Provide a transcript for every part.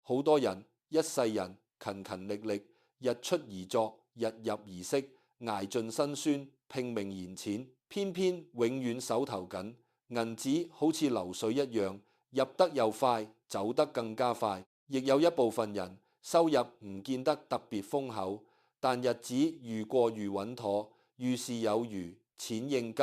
好多人一世人勤勤力力，日出而作，日入而息，捱盡辛酸，拼命燃錢，偏偏永遠手頭緊，銀紙好似流水一樣，入得又快，走得更加快。亦有一部分人收入唔見得特別豐厚，但日子愈過愈穩妥，遇事有餘，錢應急，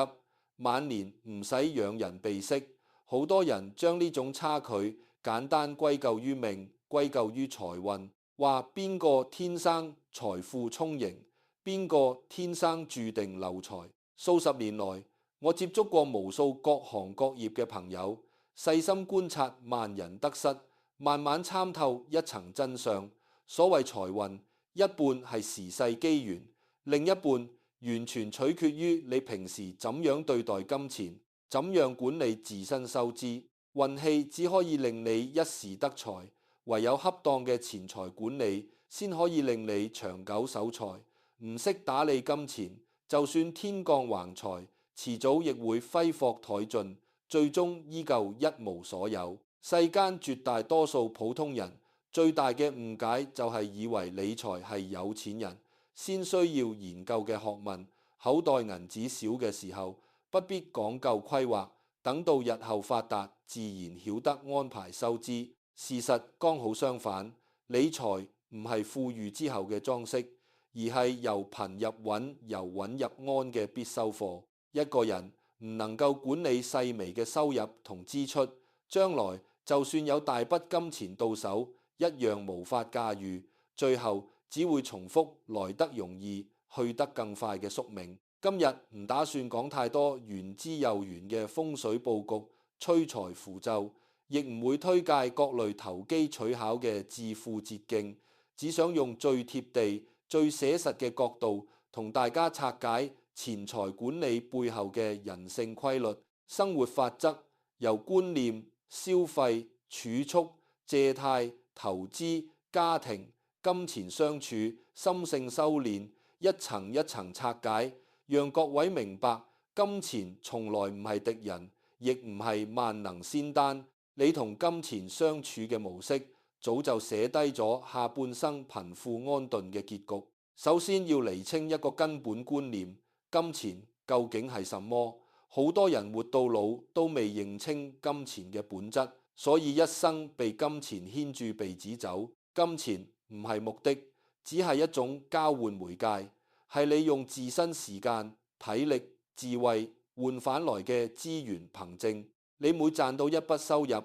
晚年唔使仰人鼻息。好多人將呢種差距簡單歸咎於命，歸咎於財運，話邊個天生財富充盈，邊個天生注定漏財。數十年來，我接觸過無數各行各業嘅朋友，細心觀察萬人得失，慢慢參透一層真相。所謂財運，一半係時勢機緣，另一半完全取決於你平時怎樣對待金錢，怎樣管理自身收支。運氣只可以令你一時得財，唯有恰當嘅錢財管理，先可以令你長久守財。唔識打理金錢，就算天降橫財，遲早亦會揮霍殆盡，最終依舊一無所有。世間絕大多數普通人最大嘅誤解就係以為理財係有錢人先需要研究嘅學問，口袋銀紙少嘅時候不必講究規劃，等到日後發達自然曉得安排收支。事實剛好相反，理財唔係富裕之後嘅裝飾，而係由貧入穩、由穩入安嘅必修課。一個人唔能夠管理細微嘅收入同支出，將來就算有大筆金錢到手，一樣無法駕馭，最後只會重複來得容易、去得更快嘅宿命。今日唔打算講太多玄之又玄嘅風水佈局、催財符咒，亦唔會推介各類投機取巧嘅致富捷徑，只想用最貼地、最寫實嘅角度同大家拆解錢財管理背後嘅人性規律、生活法則，由觀念、消費、儲蓄、借貸、投資、家庭、金錢相處、心性修煉，一層一層拆解，讓各位明白金錢從來唔係敵人，亦唔係萬能仙丹。你同金錢相處嘅模式，早就寫低咗下半生貧富安頓嘅結局。首先要釐清一個根本觀念，金錢究竟係什麼？好多人活到老都未認清金錢嘅本質，所以一生被金錢牽住鼻子走。金錢唔係目的，只係一種交換媒介，係你用自身時間、體力、智慧換返來嘅資源憑證。你每賺到一筆收入，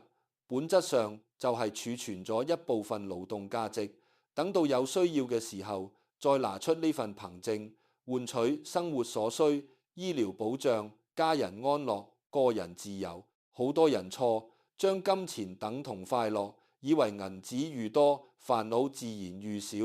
本質上就係儲存咗一部分勞動價值，等到有需要嘅時候，再拿出呢份憑證，換取生活所需、醫療保障、家人安樂、個人自由。好多人錯，將金錢等同快樂，以為銀紙愈多，煩惱自然愈少，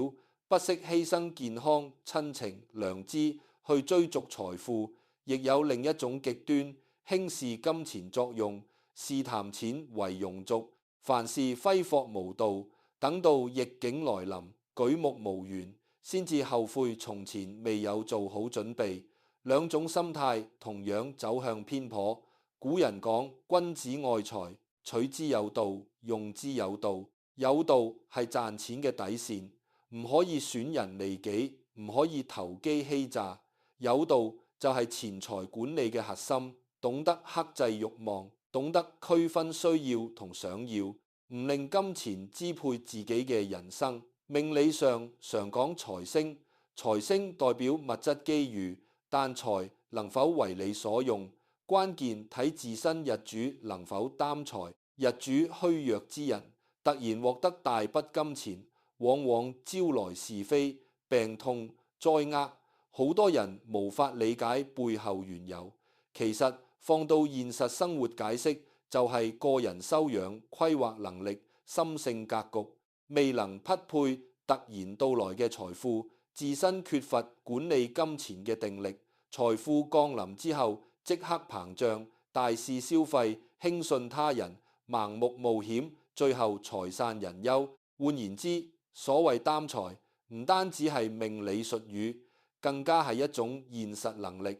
不惜犧牲健康、親情、良知去追逐財富。亦有另一種極端，輕視金錢作用，視談錢為庸俗，凡事揮霍無度，等到逆境來臨，舉目無緣，先至後悔從前未有做好準備。兩種心態同樣走向偏頗。古人講：君子愛財，取之有道，用之有道。有道係賺錢嘅底線，唔可以損人利己，唔可以投機欺詐。有道就係錢財管理嘅核心，懂得克制慾望，懂得區分需要同想要，唔令金錢支配自己嘅人生。命理上常講財星，財星代表物質機遇，但財能否為你所用，關鍵睇自身日主能否擔財。日主虛弱之人，突然獲得大筆金錢，往往招來是非、病痛、災厄。好多人無法理解背後緣由，其實放到現實生活解釋，就係個人修養、規劃能力、心性格局未能匹配突然到來嘅財富，自身缺乏管理金錢嘅定力，財富降臨之後即刻膨脹，大肆消費，輕信他人，盲目冒險，最後財散人休。換言之，所謂擔財唔單止係命理術語，更加係一種現實能力。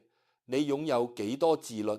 你擁有幾多自律、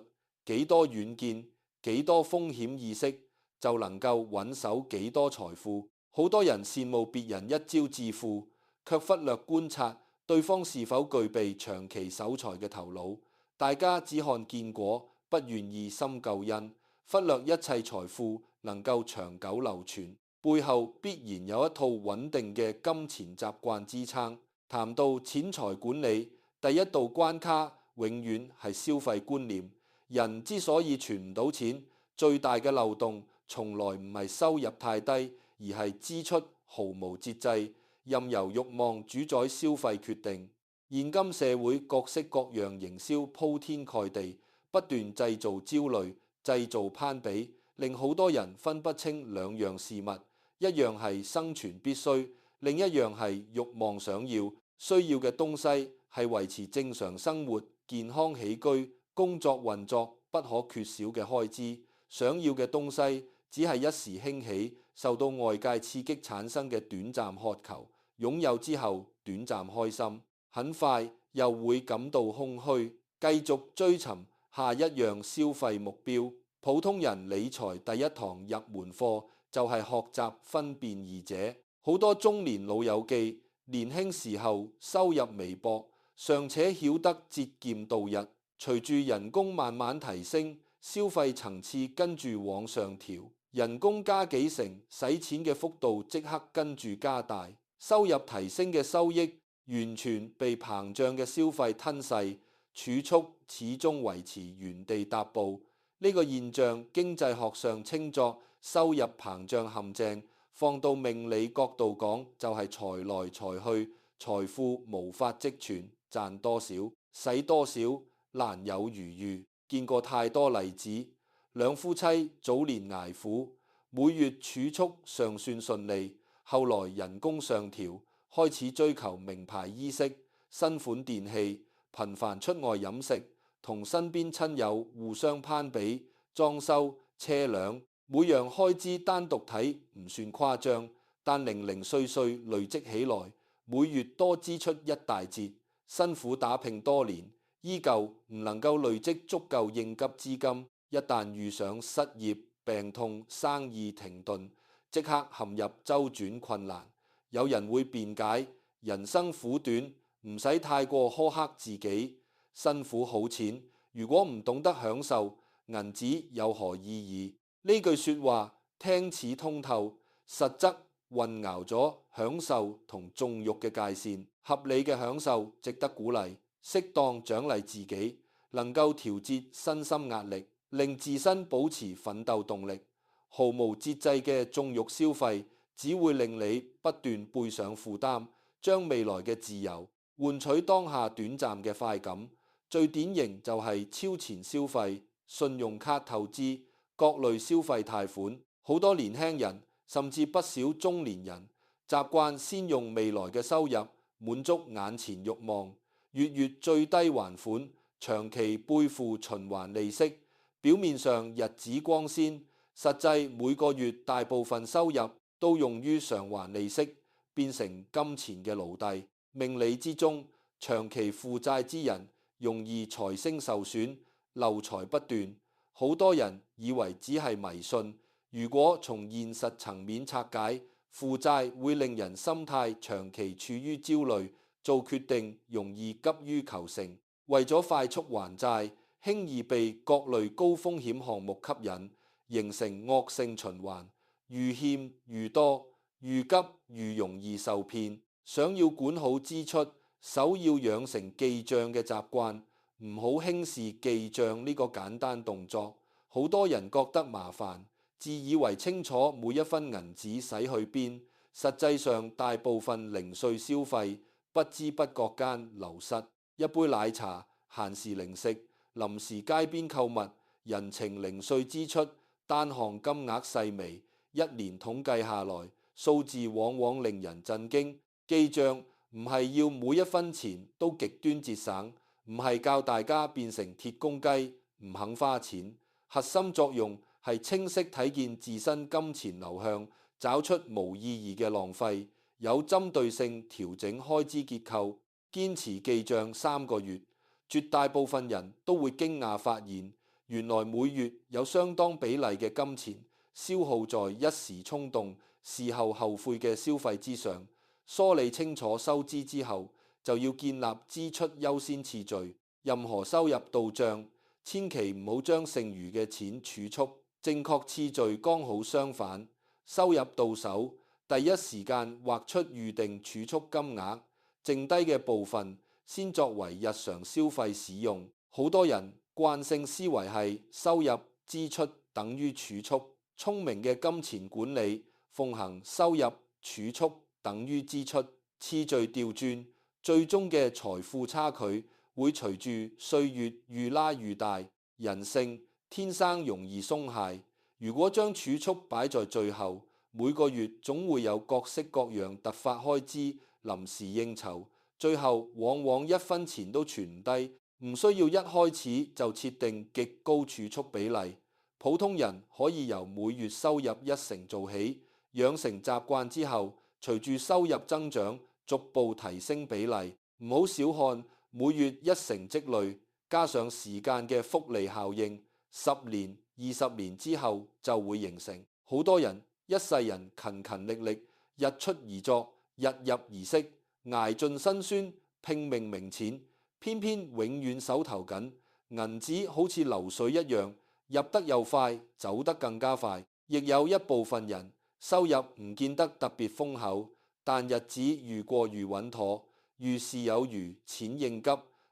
幾多遠見、幾多風險意識，就能夠穩守幾多財富。好多人羨慕別人一朝致富，卻忽略觀察對方是否具備長期守財嘅頭腦。大家只看見果，不願意深究因，忽略一切財富能夠長久流傳，背後必然有一套穩定嘅金錢習慣支撐。談到錢財管理，第一道關卡永遠係消費觀念。人之所以存唔到錢，最大嘅漏洞從來唔係收入太低，而係支出毫無節制，任由慾望主宰消費決定。現今社會各式各樣營銷鋪天蓋地，不斷製造焦慮，製造攀比，令好多人分不清兩樣事物，一樣係生存必須，另一樣係慾望想要。需要嘅東西係維持正常生活、健康起居、工作運作不可缺少嘅開支，想要嘅東西只係一時興起，受到外界刺激產生嘅短暫渴求，擁有之後短暫開心，很快又會感到空虛，繼續追尋下一樣消費目標。普通人理財第一堂入門課就係學習分辨二者。好多中年老友記年輕時候收入微薄，尚且曉得節儉度日，隨住人工慢慢提升，消費層次跟住往上調，人工加幾成，使錢嘅幅度即刻跟住加大，收入提升嘅收益完全被膨脹嘅消費吞噬，儲蓄始終維持原地踏步。呢個現象經濟學上稱作收入膨脹陷阱，放到命理角度講就係財來財去，財富無法積存，賺多少使多少，難有餘裕。見過太多例子，兩夫妻早年捱苦，每月儲蓄尚算順利，後來人工上調，開始追求名牌衣飾、新款電器，頻繁出外飲食，同身邊親友互相攀比，裝修、車輛，每樣開支單獨睇唔算誇張，但零零碎碎累積起來，每月多支出一大截。辛苦打拼多年，依舊唔能夠累積足夠應急資金，一旦遇上失業、病痛、生意停頓，即刻陷入周轉困難。有人會辯解，人生苦短，唔使太過苛刻自己。辛苦好錢，如果唔懂得享受，銀紙有何意義？呢句說話聽似通透，實則混淆咗享受同縱慾嘅界線。合理嘅享受值得鼓勵，適當獎勵自己，能夠調節身心壓力，令自身保持奮鬥動力。毫無節制嘅縱慾消費，只會令你不斷背上負擔，將未來嘅自由換取當下短暫嘅快感。最典型就係超前消費、信用卡透支、各類消費貸款。好多年輕人甚至不少中年人習慣先用未來嘅收入滿足眼前慾望，月月最低還款，長期背負循環利息。表面上日子光鮮，實際每個月大部分收入都用於償還利息，變成金錢嘅奴隸。命理之中，長期負債之人容易財星受損，漏財不斷。好多人以為只係迷信，如果從現實層面拆解，負債會令人心態長期處於焦慮，做決定容易急於求成，為咗快速還債，輕易被各類高風險項目吸引，形成惡性循環。愈欠愈多，愈急愈容易受騙。想要管好支出，首要養成記賬嘅習慣，唔好輕視記賬呢個簡單動作。好多人覺得麻煩，自以為清楚每一分銀紙使去邊，實際上大部分零碎消費不知不覺間流失。一杯奶茶、閒時零食、臨時街邊購物、人情零碎支出，單項金額細微，一年統計下來，數字往往令人震驚。記賬唔係要每一分錢都極端節省，唔係教大家變成鐵公雞唔肯花錢，核心作用係清晰睇見自身金錢流向，找出無意義嘅浪費，有針對性調整開支結構，堅持記賬3個月，絕大部分人都會驚訝發現，原來每月有相當比例嘅金錢消耗在一時衝動、事後後悔嘅消費之上。梳理清楚收支之後，就要建立支出優先次序。任何收入到帳，千祈唔好將剩餘嘅錢儲蓄。正確次序剛好相反，收入到手，第一時間劃出預定儲蓄金額，剩低嘅部分先作為日常消費使用。好多人慣性思維係收入支出等於儲蓄，聰明嘅金錢管理奉行收入儲蓄等於支出，次序調轉，最終嘅財富差距會隨住歲月愈拉愈大。人性天生容易鬆懈，如果將儲蓄擺在最後，每個月總會有各式各樣突發開支、臨時應酬，最後往往一分錢都存唔低。唔需要一開始就設定極高儲蓄比例，普通人可以由每月收入1成做起，養成習慣之後，隨住收入增長，逐步提升比例。唔好小看每月1成積累，加上時間嘅複利效應，10年、20年之後就會形成。好多人一世人勤勤力力，日出而作，日入而息，捱盡辛酸，拼命明錢，偏偏永遠手頭緊，銀紙好似流水一樣，入得又快，走得更加快。亦有一部分人收入唔見得特別豐厚，但日子愈過愈穩妥，遇事有餘，錢應急，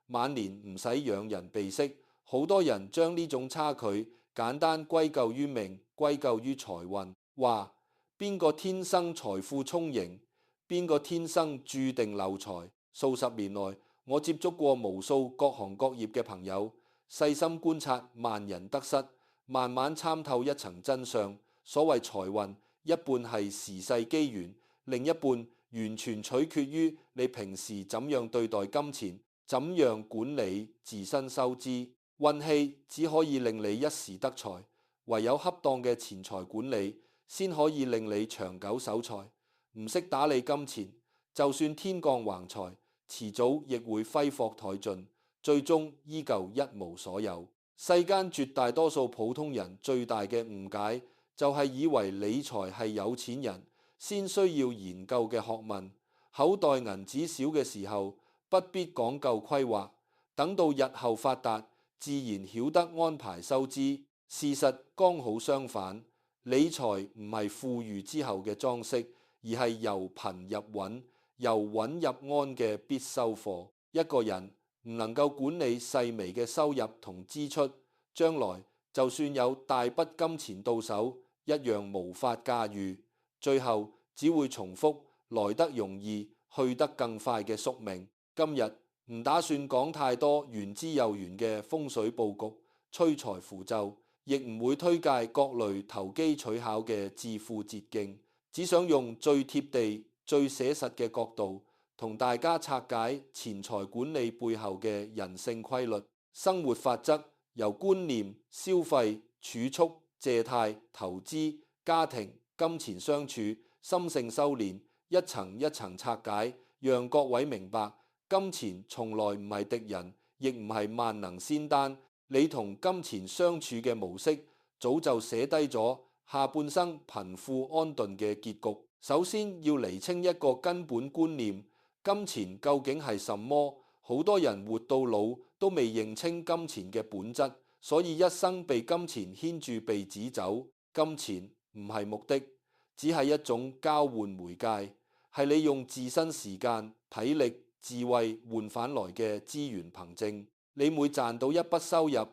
晚年唔使仰人鼻息。好多人將呢種差距簡單歸咎於命，歸咎於財運，話邊個天生財富充盈，邊個天生注定漏財。數十年來，我接觸過無數各行各業嘅朋友，細心觀察萬人得失，慢慢參透一層真相。所謂財運，一半係時勢機緣，另一半完全取決於你平時怎樣對待金錢，怎樣管理自身收支。運氣只可以令你一時得財，唯有恰當嘅錢財管理，先可以令你長久守財。唔識打理金錢，就算天降橫財，遲早亦會揮霍殆盡，最終依舊一無所有。世間絕大多數普通人最大嘅誤解，就係以為理財係有錢人先需要研究嘅學問。口袋銀紙少嘅時候，不必講究規劃，等到日後發達，自然曉得安排收支。事實剛好相反，理財唔係富裕之後嘅裝飾，而係由貧入穩，由穩入安嘅必修課。一個人唔能夠管理細微嘅收入同支出，將來就算有大筆金錢到手，一樣無法駕馭，最後只會重複來得容易，去得更快嘅宿命。今日唔打算講太多玄之又玄嘅風水佈局、催財符咒，亦唔會推介各類投機取巧嘅致富捷徑，只想用最貼地、最寫實嘅角度，同大家拆解錢財管理背後嘅人性規律、生活法則，由觀念、消費、儲蓄、借貸、投資、家庭、金錢相處、心性修煉，一層一層拆解，讓各位明白，金錢從來唔係敵人，亦唔係萬能仙丹。你同金錢相處嘅模式，早就寫低咗下半生貧富安頓嘅結局。首先要釐清一個根本觀念，金錢究竟係什麼？好多人活到老都未認清金錢嘅本質，所以一生被金錢牽住鼻子走。金錢唔係目的，只係一種交換媒介，係你用自身時間、體力、智慧換返來嘅資源憑證。你每賺到一筆收入，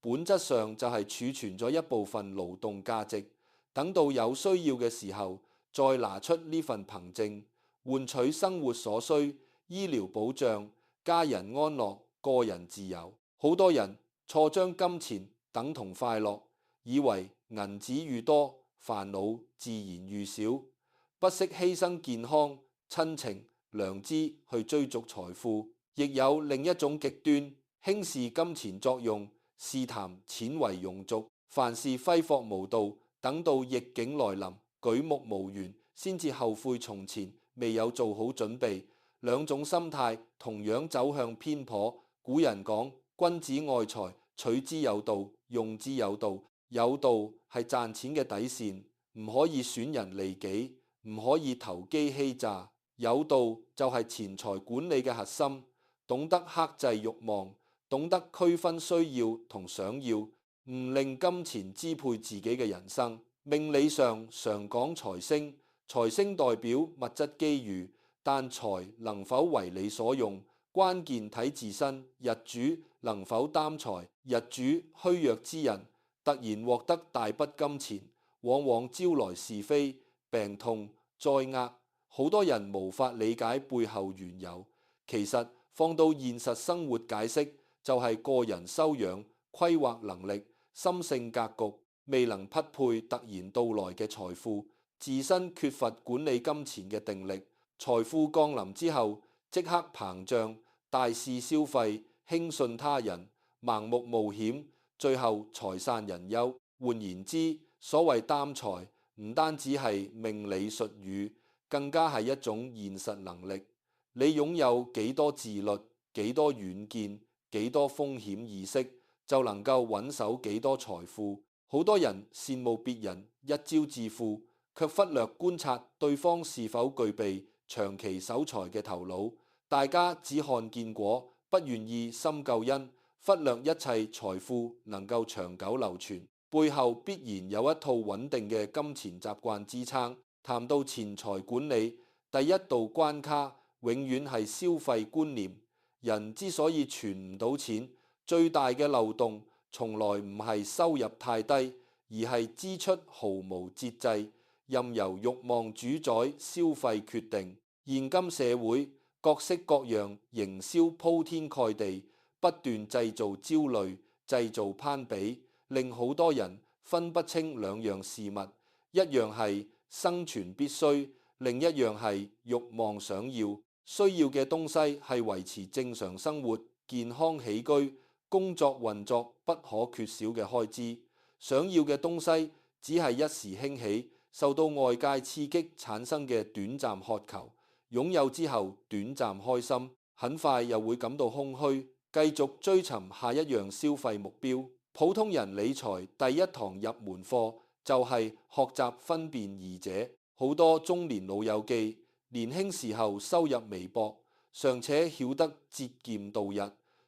本質上就係儲存咗一部分勞動價值，等到有需要嘅時候，再拿出呢份憑證，換取生活所需、醫療保障、家人安樂、個人自由。好多人錯將金錢等同快樂，以為銀紙愈多，煩惱自然愈少，不惜犧牲健康、親情、良知去追逐財富。亦有另一種極端，輕視金錢作用，試談錢為庸俗，凡事揮霍無度，等到逆境來臨，舉目無緣，先至後悔從前未有做好準備。兩種心態同樣走向偏頗。古人講：君子愛財，取之有道，用之有道。有道係賺錢嘅底線，唔可以損人利己，唔可以投機欺詐。有道就係錢財管理嘅核心，懂得克制慾望，懂得區分需要同想要，唔令金錢支配自己嘅人生。命理上常講財星，財星代表物質機遇，但財能否為你所用，關鍵睇自身。日主能否擔財，日主虛弱之人突然獲得大筆金錢，往往招來是非、病痛、災厄。好多人無法理解背後緣由，其實放到現實生活解釋，就係個人修養、規劃能力、心性格局未能匹配突然到來嘅財富，自身缺乏管理金錢嘅定力，財富降臨之後即刻膨脹，大肆消費，輕信他人，盲目冒險，最後財散人休。換言之，所謂擔財唔單止係命理術語，更加係一種現實能力。你擁有幾多自律、幾多遠見、幾多風險意識，就能夠穩守幾多財富。好多人羨慕別人一朝致富，卻忽略觀察對方是否具備長期守財嘅頭腦。大家只看見果，不願意深究因，忽略一切財富能夠長久流傳，背後必然有一套穩定嘅金錢習慣支撐。談到錢財管理，第一道關卡永遠係消費觀念。人之所以存唔到錢，最大嘅漏洞從來唔係收入太低，而係支出毫無節制，任由慾望主宰消費決定。現今社會各式各樣營銷鋪天蓋地，不斷製造焦慮，製造攀比，令好多人分不清兩樣事物，一樣係生存必須，另一樣係慾望想要。需要嘅東西係維持正常生活、健康起居、工作運作不可缺少嘅開支。想要嘅東西只係一時興起，受到外界刺激產生嘅短暫渴求。擁有之後短暫開心，很快又會感到空虛，繼續追尋下一樣消費目標。普通人理財第一堂入門課就係學習分辨二者。好多中年老友記年輕時候收入微薄，尚且曉得節儉度日，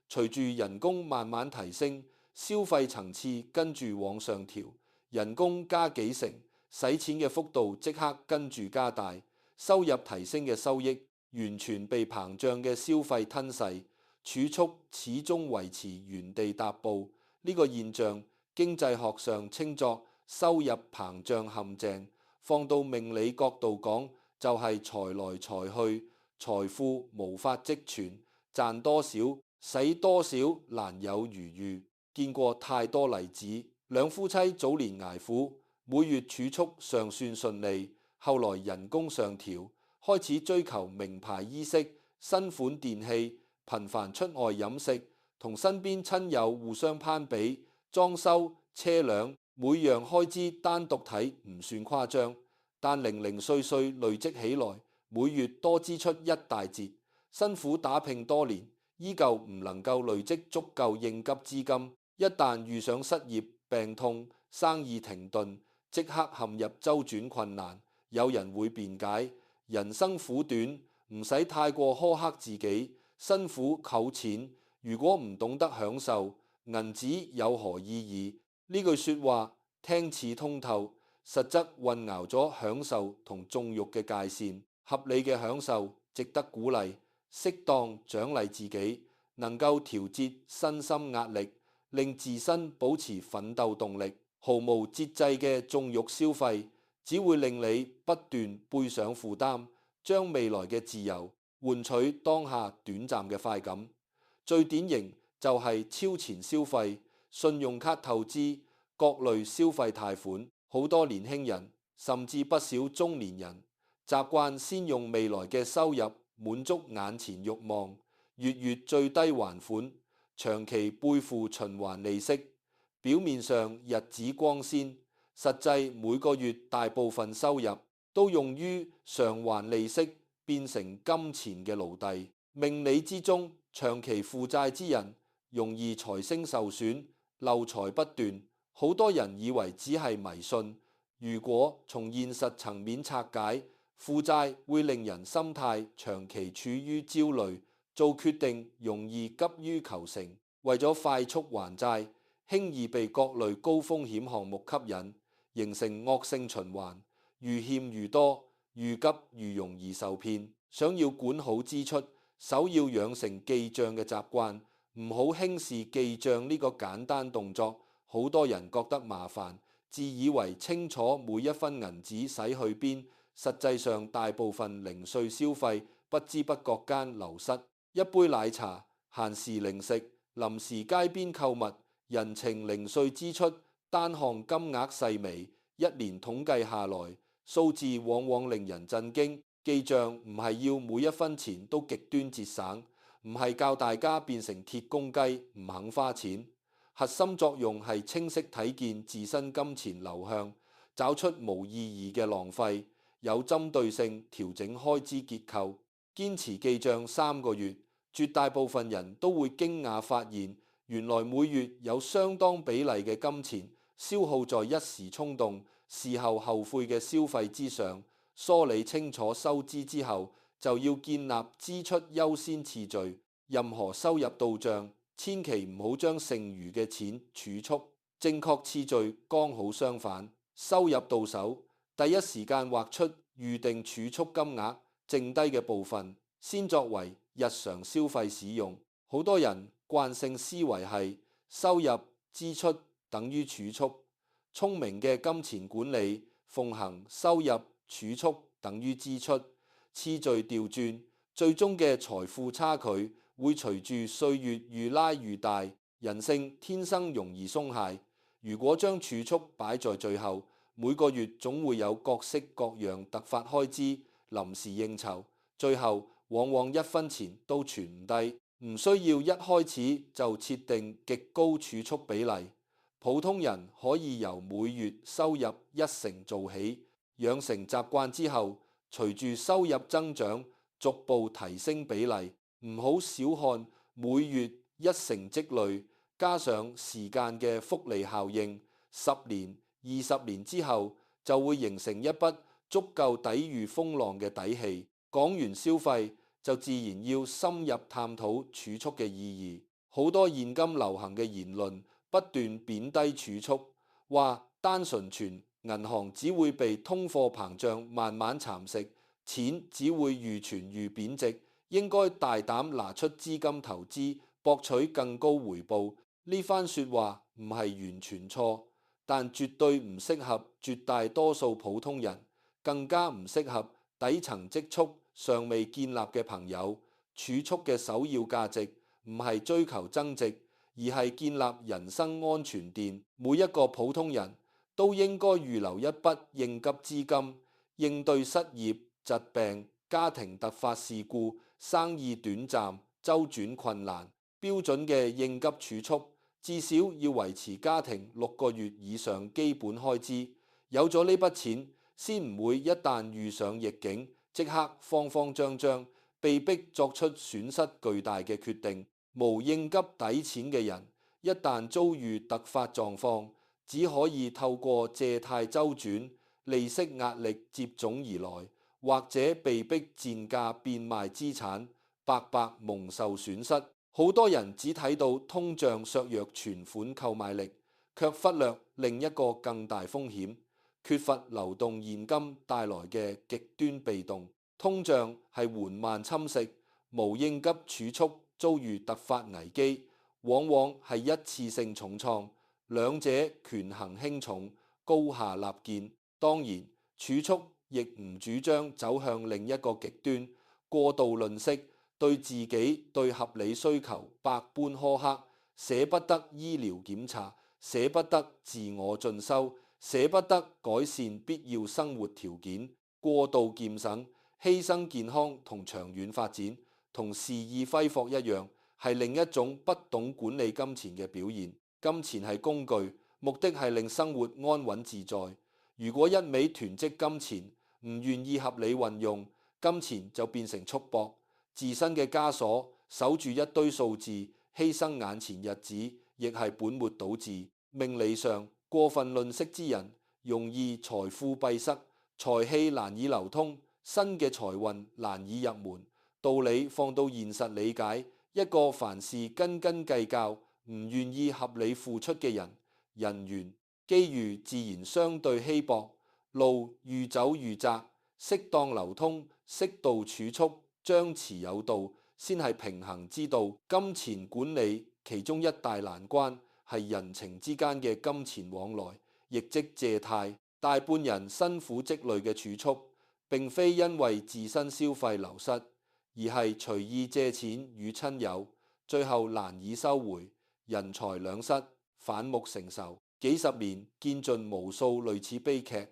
隨住人工慢慢提升，消費層次跟住往上調，人工加幾成，使錢嘅幅度即刻跟住加大。收入提升嘅收益完全被膨脹嘅消費吞噬，儲蓄始終維持原地踏步。呢個現象經濟學上稱作收入膨脹陷阱，放到命理角度講，就係財來財去，財富無法積存，賺多少使多少難有餘裕。見過太多例子，兩夫妻早年捱苦，每月儲蓄尚算順利，後來人工上調，開始追求名牌衣飾、新款電器，頻繁出外飲食，同身邊親友互相攀比，裝修、車輛每樣開支單獨睇唔算誇張，但零零碎碎累積起來，每月多支出一大截。辛苦打拼多年，依舊唔能夠累積足夠應急資金，一旦遇上失業、病痛、生意停頓，即刻陷入周轉困難。有人會辯解，人生苦短，唔使太過苛刻自己，辛苦扣錢，如果唔懂得享受，銀紙有何意義？呢句說話聽似通透，實則混淆咗享受同縱慾嘅界線。合理嘅享受值得鼓勵，適當獎勵自己，能夠調節身心壓力，令自身保持奮鬥動力。毫無節制嘅縱慾消費，只會令你不斷背上負擔，將未來嘅自由換取當下短暫嘅快感。最典型就係超前消費、信用卡透支、各類消費貸款。好多年輕人甚至不少中年人習慣先用未來嘅收入滿足眼前慾望，月月最低還款，長期背負循環利息。表面上日子光鮮，實際每個月大部分收入都用於償還利息，變成金錢嘅奴隸。命理之中，長期負債之人容易財星受損，漏財不斷。好多人以為只係迷信，如果從現實層面拆解，負債會令人心態長期處於焦慮，做決定容易急於求成，為咗快速還債，輕易被各類高風險項目吸引，形成惡性循環。愈欠愈多，愈急愈容易受騙。想要管好支出，首要養成記賬嘅習慣，唔好輕視記賬呢個簡單動作。好多人覺得麻煩，自以為清楚每一分銀紙使去邊，實際上大部分零碎消費不知不覺間流失。一杯奶茶、閒時零食、臨時街邊購物、人情零碎支出，單項金額細微，一年統計下來，數字往往令人震驚。記賬唔係要每一分錢都極端節省，唔係教大家變成鐵公雞唔肯花錢。核心作用係清晰睇見自身金錢流向，找出無意義嘅浪費，有針對性調整開支結構。堅持記賬3個月，絕大部分人都會驚訝發現，原來每月有相當比例嘅金錢消耗在一時衝動、事後後悔嘅消費之上。梳理清楚收支之後，就要建立支出優先次序。任何收入到帳，千祈唔好將剩餘嘅錢儲蓄。正確次序剛好相反，收入到手，第一時間劃出預定儲蓄金額，剩低嘅部分先作為日常消費使用。好多人慣性思維係收入支出等於儲蓄，聰明嘅金錢管理奉行收入儲蓄等於支出，次序調轉，最終嘅財富差距會隨住歲月愈拉愈大。人性天生容易鬆懈，如果將儲蓄擺在最後，每個月總會有各式各樣突發開支、臨時應酬，最後往往一分錢都存唔低。唔需要一開始就設定極高儲蓄比例，普通人可以由每月收入1成做起。養成習慣之後，隨住收入增長，逐步提升比例。唔好小看每月1成積累，加上時間嘅複利效應，10年、20年之後就會形成一筆足夠抵禦風浪嘅底氣。講完消費，就自然要深入探討儲蓄嘅意義。好多現今流行嘅言論不斷貶低儲蓄，話單純存銀行只會被通貨膨脹慢慢蠶食，錢只會愈存愈貶值，應該大膽拿出資金投資，博取更高回報。呢番說話唔係完全錯，但絕對唔適合絕大多數普通人，更加唔適合底層積蓄尚未建立嘅朋友。儲蓄嘅首要價值唔係追求增值，而係建立人生安全墊。每一個普通人都應該預留一筆應急資金，應對失業、疾病、家庭突發事故、生意短暫、周轉困難。標準嘅應急儲蓄至少要維持家庭6個月以上基本開支。有咗呢筆錢，先唔會一旦遇上逆境，即刻慌慌張張，被迫作出損失巨大嘅決定。無應急底錢嘅人，一旦遭遇突發狀況，只可以透過借貸周轉，利息壓力接踵而來，或者被迫賤價變賣資產，白白蒙受損失。好多人只睇到通脹削弱存款購買力，卻忽略另一個更大風險：缺乏流動現金帶來嘅極端被動。通脹係緩慢侵蝕，無應急儲蓄遭遇突發危機，往往係一次性重創。兩者權衡輕重，高下立見。當然，儲蓄亦唔主張走向另一個極端，過度吝嗇，對自己對合理需求百般苛刻，捨不得醫療檢查，捨不得自我進修，捨不得改善必要生活條件。過度儉省，犧牲健康同長遠發展，同肆意揮霍一樣，係另一種不懂管理金錢嘅表現。金錢係工具，目的係令生活安穩自在。如果一味囤積金錢，唔願意合理運用，金錢就變成束縛。自身嘅枷鎖，守住一堆數字，犧牲眼前日子，亦係本末倒置。命理上，過分吝嗇之人，容易財富閉塞，財氣難以流通，新嘅財運難以入門。道理放到現實理解，一個凡事斤斤計較、唔願意合理付出嘅人，人緣機遇自然相對稀薄，路愈走愈窄。適當流通，適度儲蓄，張弛有度，先係平衡之道。金錢管理其中一大難關係人情之間嘅金錢往來，亦即借貸。大半人辛苦積累嘅儲蓄，並非因為自身消費流失，而係隨意借錢與親友，最後難以收回，人財兩失，反目成仇。幾十年見盡無數類似悲劇。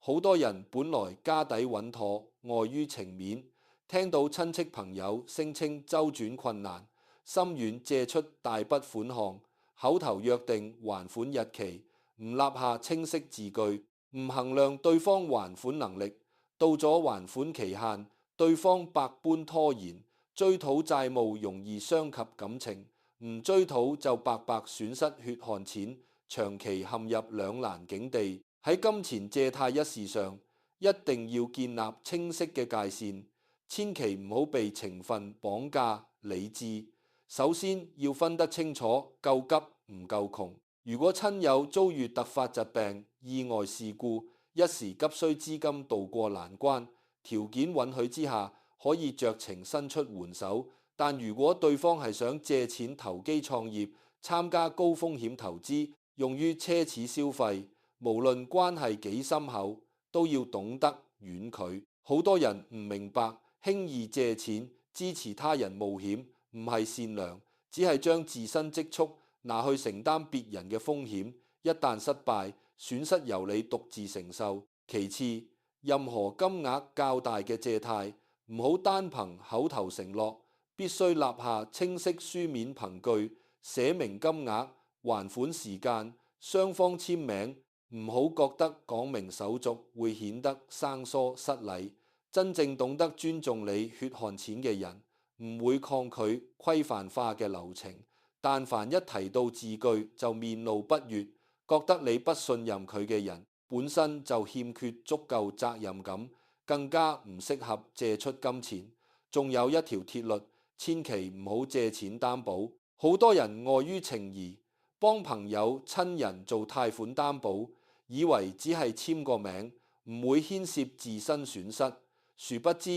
好多人本來家底穩妥，礙於情面，聽到親戚朋友聲稱周轉困難，心軟借出大筆款項，口頭約定還款日期，唔立下清晰字據，唔衡量對方還款能力，到咗還款期限，對方百般拖延，追討債務容易傷及感情，唔追討就白白損失血汗錢，長期陷入兩難境地。喺金錢借貸一事上，一定要建立清晰嘅界線，千祈唔好被情分綁架理智。首先要分得清楚夠急唔夠窮。如果親友遭遇突發疾病、意外事故，一時急需資金渡過難關，條件允許之下，可以酌情伸出援手。但如果對方係想借錢投機創業、參加高風險投資，用於奢侈消費，無論關係幾深厚，都要懂得婉拒。好多人唔明白，輕易借錢支持他人冒險，唔係善良，只係將自身積蓄拿去承擔別人嘅風險。一旦失敗，損失由你獨自承受。其次，任何金額較大嘅借貸，唔好單憑口頭承諾，必須立下清晰書面憑據，寫明金額、還款時間，雙方簽名。唔好覺得講明手續會顯得生疏失禮。真正懂得尊重你血汗錢嘅人，唔會抗拒規範化嘅流程。但凡一提到字據就面露不悅，覺得你不信任佢嘅人，本身就欠缺足夠責任感，更加唔適合借出金錢。仲有一條鐵律，千祈唔好借錢擔保。好多人礙於情誼，幫朋友親人做貸款擔保，以為只係簽個名，唔會牽涉自身損失。殊不知，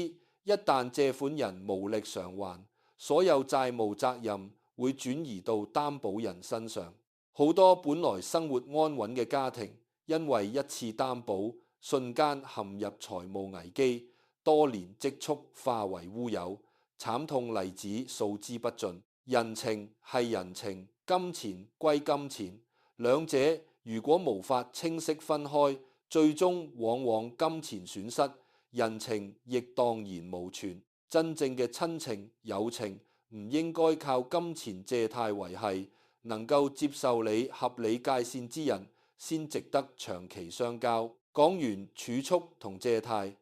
一旦借款人無力償還，所有債務責任會轉移到擔保人身上。好多本來生活安穩嘅家庭，因為一次擔保，瞬間陷入財務危機，多年積蓄化為烏有，慘痛例子數之不盡。人情係人情，金錢歸金錢，兩者如果無法清晰分開，最終往往金錢損失，人情亦蕩然無存。真正嘅親情友情唔應該靠金錢借貸維繫，能夠接受你合理界線之人，先值得長期相交。講完儲蓄同借貸，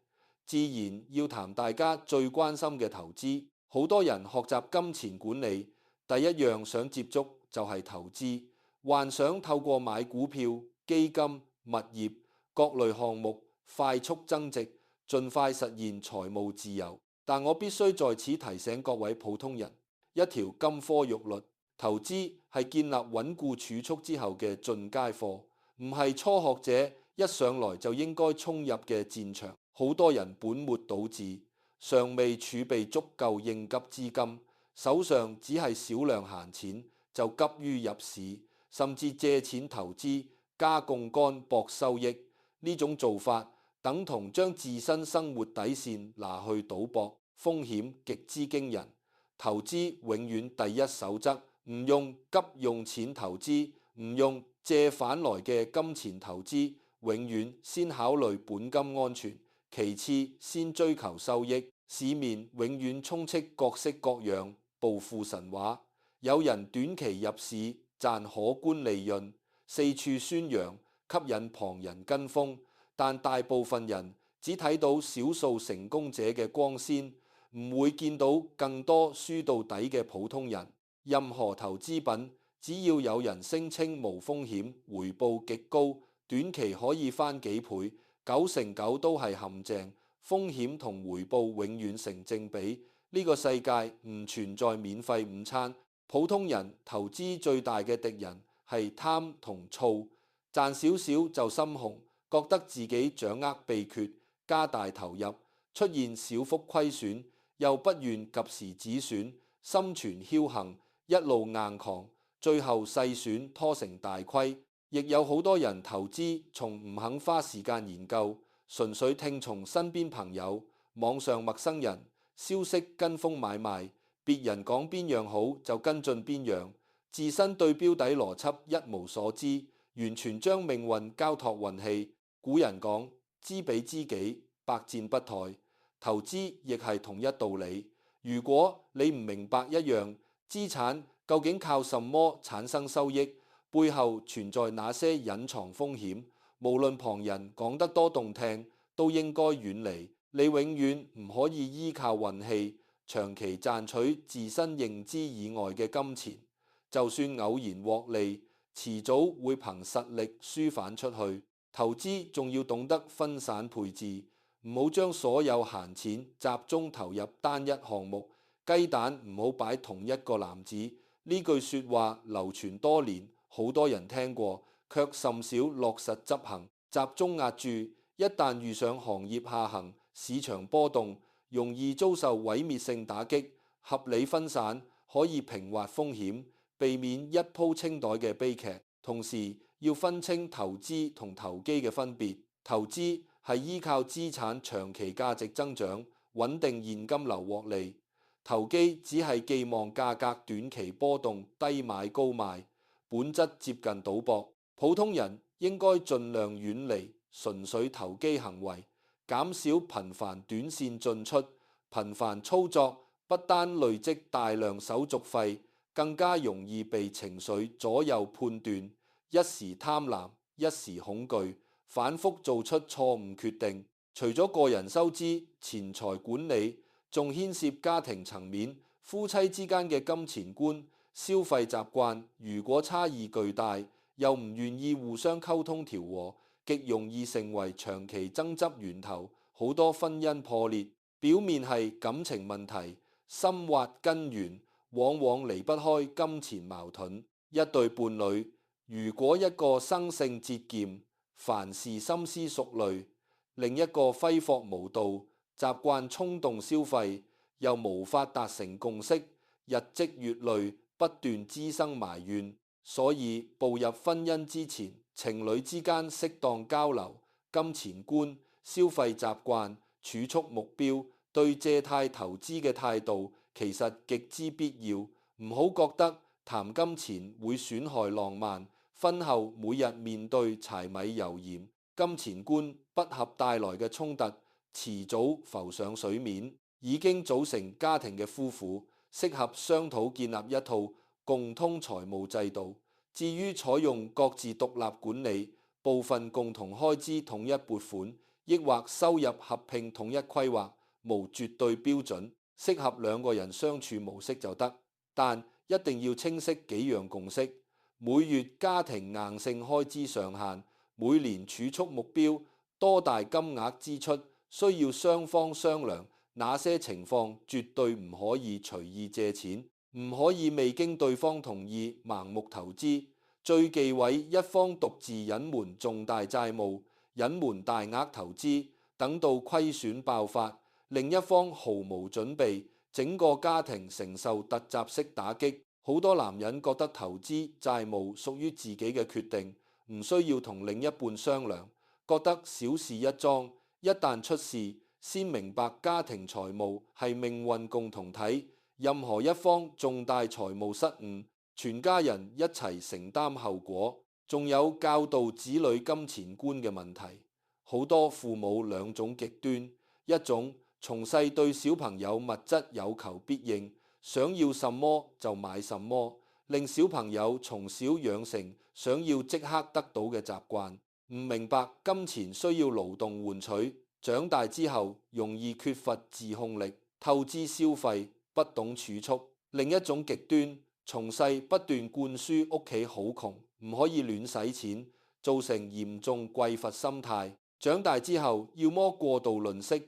自然要談大家最關心嘅投資。好多人學習金錢管理，第一樣想接觸就係投資。幻想透過買股票、基金、物業各類項目快速增值，盡快實現財務自由。但我必須在此提醒各位普通人一條金科玉律：投資係建立穩固儲蓄之後嘅進階課，唔係初學者一上來就應該衝入嘅戰場。好多人本末倒置，尚未儲備足夠應急資金，手上只係少量閒錢，就急於入市，甚至借錢投資加槓桿博收益。呢種做法等同將自身生活底線拿去賭博，風險極之驚人。投資永遠第一守則，唔用急用錢投資，唔用借返來嘅金錢投資，永遠先考慮本金安全，其次先追求收益。市面永遠充斥各式各樣暴富神話，有人短期入市賺可觀利潤，四處宣揚，吸引旁人跟風，但大部分人只睇到少數成功者嘅光鮮，唔會見到更多輸到底嘅普通人。任何投資品，只要有人聲稱無風險、回報極高、短期可以翻幾倍，9成9都係陷阱。風險同回報永遠成正比。呢個世界唔存在免費午餐。普通人投資最大嘅敵人係貪同躁，賺少少就心紅，覺得自己掌握秘訣，加大投入，出現小幅虧損，又不願及時止損，心存僥倖，一路硬扛，最後細損拖成大虧。亦有好多人投資從唔肯花時間研究，純粹聽從身邊朋友、網上陌生人消息跟風買賣，別人講邊樣好就跟進邊樣，自身對標底邏輯一無所知，完全將命運交託運氣。古人講知彼知己，百戰不殆，投資亦係同一道理。如果你唔明白一樣資產究竟靠什麼產生收益，背後存在哪些隱藏風險，無論旁人講得多動聽，都應該遠離。你永遠唔可以依靠運氣，長期賺取自身認知以外嘅金錢。就算偶然獲利，遲早會憑實力輸返出去。投資仲要懂得分散配置，唔好將所有閒錢集中投入單一項目，雞蛋唔好擺同一個籃子。呢句說話流傳多年，好多人聽過，卻甚少落實執行。集中押注，一旦遇上行業下行、市場波動，容易遭受毀滅性打擊。合理分散可以平滑風險，避免一鋪清袋嘅悲劇。同時要分清投資同投機嘅分別。投資係依靠資產長期價值增長，穩定現金流獲利。投機只係寄望價格短期波動，低買高賣，本質接近賭博。普通人應該盡量遠離純粹投機行為，減少頻繁短線進出。頻繁操作不單累積大量手續費，更加容易被情緒左右判斷，一時貪婪，一時恐懼，反覆做出錯誤決定。除咗個人收支、錢財管理，仲牽涉家庭層面、夫妻之間嘅金錢觀、消費習慣。如果差異巨大，又唔願意互相溝通調和，極容易成為長期爭執源頭。好多婚姻破裂，表面係感情問題，深挖根源，往往離不開金錢矛盾。一對伴侶，如果一個生性節儉，凡事深思熟慮，另一個揮霍無度，習慣衝動消費，又無法達成共識，日積月累，不斷滋生埋怨。所以步入婚姻之前，情侶之間適當交流金錢觀、消費習慣、儲蓄目標、對借貸投資嘅態度，其實極之必要。唔好覺得談金錢會損害浪漫，婚後每日面對柴米油鹽，金錢觀不合帶來嘅衝突，遲早浮上水面。已經組成家庭嘅夫婦，適合商討建立一套共通財務制度。至於採用各自獨立管理，部分共同開支統一撥款，抑或收入合併統一規劃，無絕對標準，適合兩個人相處模式就得。但一定要清晰幾樣共識：每月家庭硬性開支上限，每年儲蓄目標，多大金額支出需要雙方商量。哪些情況絕對唔可以隨意借錢，唔可以未經對方同意盲目投資。最忌諱一方獨自隱瞞重大債務，隱瞞大額投資，等到虧損爆發，另一方毫無準備，整個家庭承受突襲式打擊。好多男人覺得投資債務屬於自己嘅決定，唔需要同另一半商量，覺得小事一樁，一旦出事，先明白家庭財務係命運共同體，任何一方重大財務失誤，全家人一齊承擔後果。仲有教導子女金錢觀嘅問題，好多父母兩種極端：一種從細對小朋友物質有求必應，想要什麼就買什麼，令小朋友從小養成想要即刻得到嘅習慣，唔明白金錢需要勞動換取。長大之後容易缺乏自控力，透支消費，不懂儲蓄。另一種極端，從細不斷灌輸屋企好窮，唔可以亂使錢，造成嚴重匱乏心態。長大之後要麼過度吝嗇，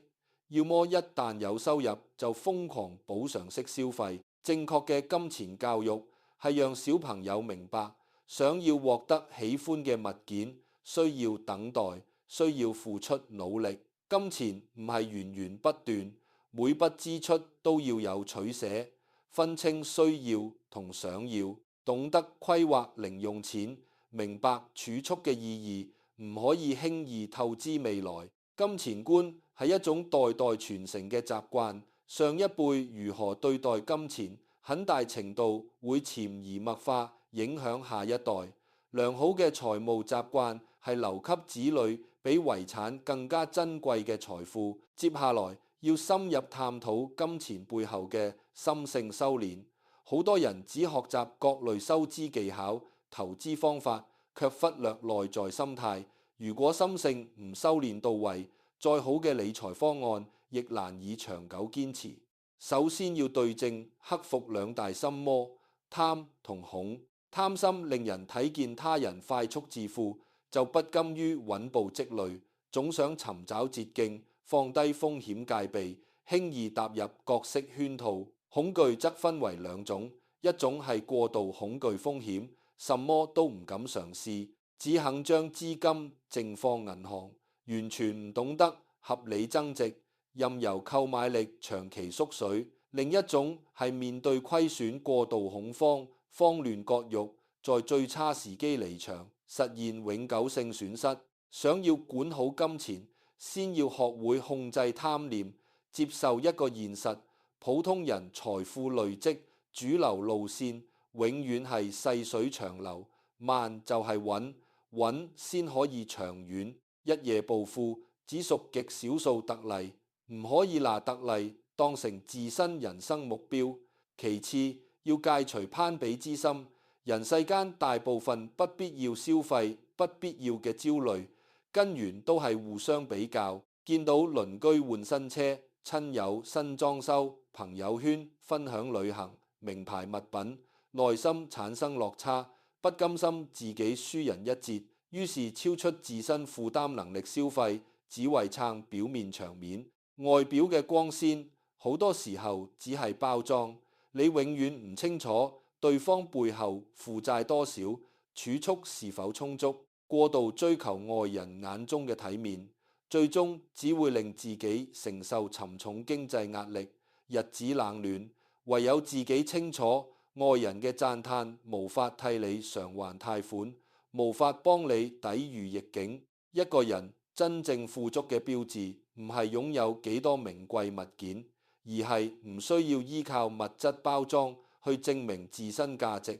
要麼一旦有收入就瘋狂補償式消費。正確嘅金錢教育係讓小朋友明白，想要獲得喜歡嘅物件，需要等待，需要付出努力。金錢唔係源源不斷，每筆支出都要有取捨，分清需要同想要，懂得規劃零用錢，明白儲蓄嘅意義，唔可以輕易透支未來。金錢觀係一種代代傳承嘅習慣，上一輩如何對待金錢，很大程度會潛移默化影響下一代。良好嘅財務習慣係留給子女比遺產更加珍貴嘅財富。接下來要深入探討金錢背後嘅心性修煉。好多人只學習各類收支技巧、投資方法，卻忽略內在心態。如果心性唔修煉到位，再好嘅理財方案亦難以長久堅持。首先要對症，克服兩大心魔：貪同恐。貪心令人睇見他人快速致富，就不甘於穩步積累，總想尋找捷徑，放低風險戒備，輕易踏入角色圈套。恐懼則分為兩種，一種係過度恐懼風險，什麼都唔敢嘗試，只肯將資金淨放銀行，完全唔懂得合理增值，任由購買力長期縮水。另一種係面對虧損過度恐慌，慌亂割肉，在最差時機離場，實現永久性損失。想要管好金錢，先要學會控制貪念，接受一個現實：普通人財富累積主流路線永遠係細水長流，慢就係穩，穩先可以長遠。一夜暴富只屬極少數特例，唔可以拿特例當成自身人生目標。其次，要戒除攀比之心。人世間大部分不必要消費、不必要嘅焦慮，根源都係互相比較。見到鄰居換新車、親友新裝修、朋友圈分享旅行、名牌物品，內心產生落差，不甘心自己輸人一截，於是超出自身負擔能力消費，只為撐表面場面。外表嘅光鮮好多時候只係包裝，你永遠唔清楚對方背後負債多少，儲蓄是否充足。過度追求外人眼中嘅體面，最終只會令自己承受沉重經濟壓力，日子冷暖。唯有自己清楚，外人嘅讚嘆無法替你償還貸款，無法幫你抵禦逆境。一個人真正富足嘅標誌，唔係擁有幾多名貴物件，而係唔需要依靠物質包裝去證明自身價值，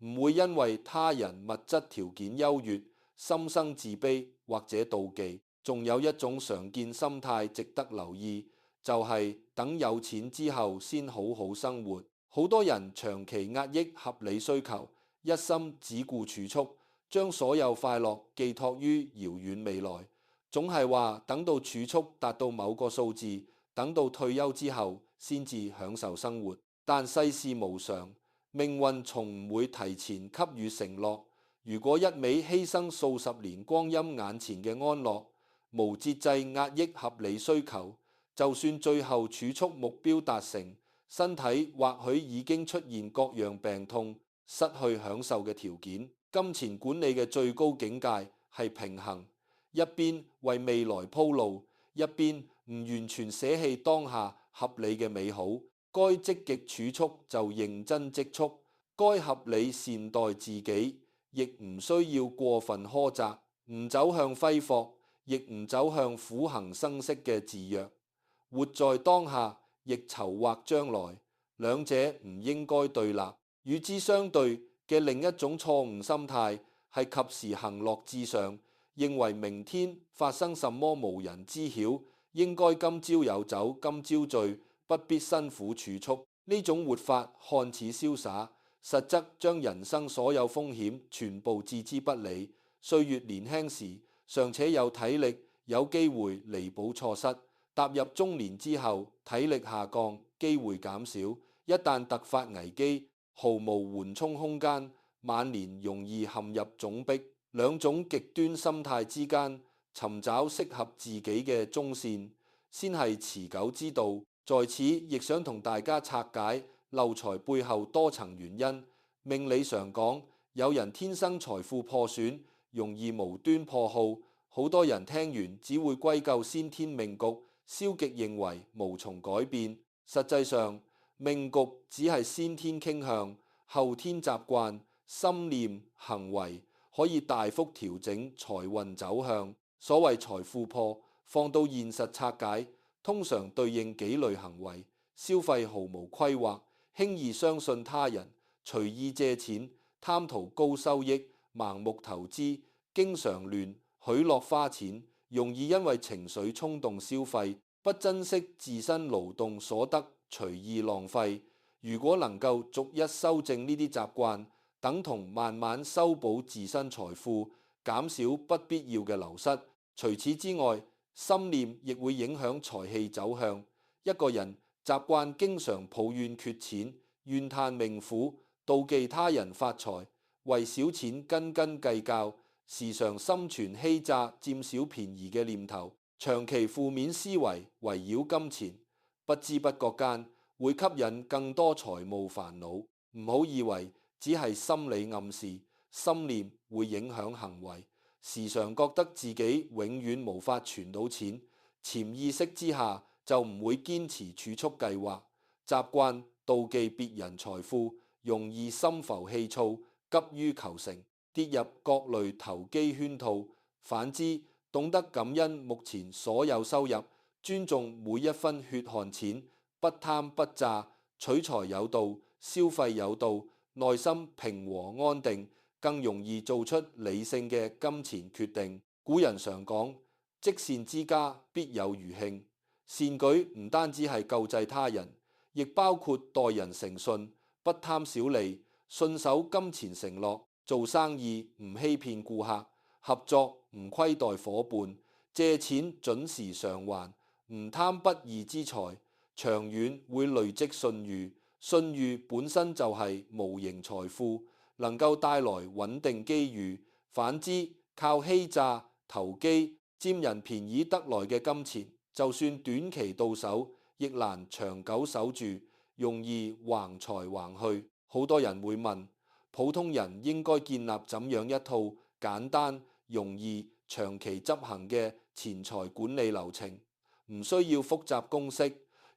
唔會因為他人物質條件優越，心生自卑或者妒忌。仲有一種常見心態值得留意，就係等有錢之後先好好生活。好多人長期壓抑合理需求，一心只顧儲蓄，將所有快樂寄託於遙遠未來，總係話等到儲蓄達到某個數字，等到退休之後先至享受生活。但世事無常，命運從唔會提前給予承諾。如果一味犧牲數十年光陰眼前嘅安樂，無節制壓抑合理需求，就算最後儲蓄目標達成，身體或許已經出現各樣病痛，失去享受嘅條件。金錢管理嘅最高境界係平衡，一邊為未來鋪路，一邊唔完全捨棄當下合理嘅美好。該積極儲蓄就認真積蓄，該合理善待自己，亦唔需要過分苛責，唔走向揮霍，亦唔走向苦行僧式嘅自虐。活在當下，亦籌劃將來，兩者唔應該對立。與之相對嘅另一種錯誤心態係及時行樂至上，認為明天發生什麼無人知曉，應該今朝有酒今朝醉，不必辛苦儲蓄。呢種活法看似瀟灑，實則將人生所有風險全部置之不理。歲月年輕時尚且有體力有機會彌補錯失，踏入中年之後體力下降，機會減少，一旦突發危機，毫無緩衝空間，晚年容易陷入窘迫。兩種極端心態之間尋找適合自己嘅中線，先係持久之道。在此亦想同大家拆解漏財背後多層原因。命理上講，有人天生財富破損，容易無端破耗。好多人聽完只會歸咎先天命局，消極認為無從改變。實際上，命局只係先天傾向，後天習慣、心念、行為可以大幅調整財運走向。所謂財富破，放到現實拆解，通常對應幾類行為：消費毫無規劃，輕易相信他人，隨意借錢，貪圖高收益，盲目投資，經常亂許諾花錢，容易因為情緒衝動消費，不珍惜自身勞動所得，隨意浪費。如果能夠逐一修正呢啲習慣，等同慢慢修補自身財富，減少不必要嘅流失。除此之外，心念亦會影響財氣走向。一個人習慣經常抱怨缺錢，怨嘆命苦，妒忌他人發財，為小錢斤斤計較，時常心存欺詐、佔小便宜嘅念頭，長期負面思維圍繞金錢，不知不覺間會吸引更多財務煩惱。唔好以為只係心理暗示，心念會影響行為。時常覺得自己永遠無法存到錢，潛意識之下就唔會堅持儲蓄計劃，習慣妒忌別人財富，容易心浮氣躁，急於求成，跌入各類投機圈套。反之，懂得感恩目前所有收入，尊重每一分血汗錢，不貪不詐，取財有道，消費有道，內心平和安定，更容易做出理性嘅金錢決定。古人常講，積善之家必有餘慶。善舉唔單止係救濟他人，亦包括待人誠信，不貪小利，信守金錢承諾，做生意唔欺騙顧客，合作唔虧待夥伴，借錢準時償還，唔貪不義之財，長遠會累積信譽。信譽本身就係無形財富，能夠帶來穩定機遇。反之，靠欺詐、投機、佔人便宜得來嘅金錢，就算短期到手，亦難長久守住，容易橫財橫去。好多人會問，普通人應該建立怎樣一套簡單、容易、長期執行嘅錢財管理流程？唔需要複雜公式，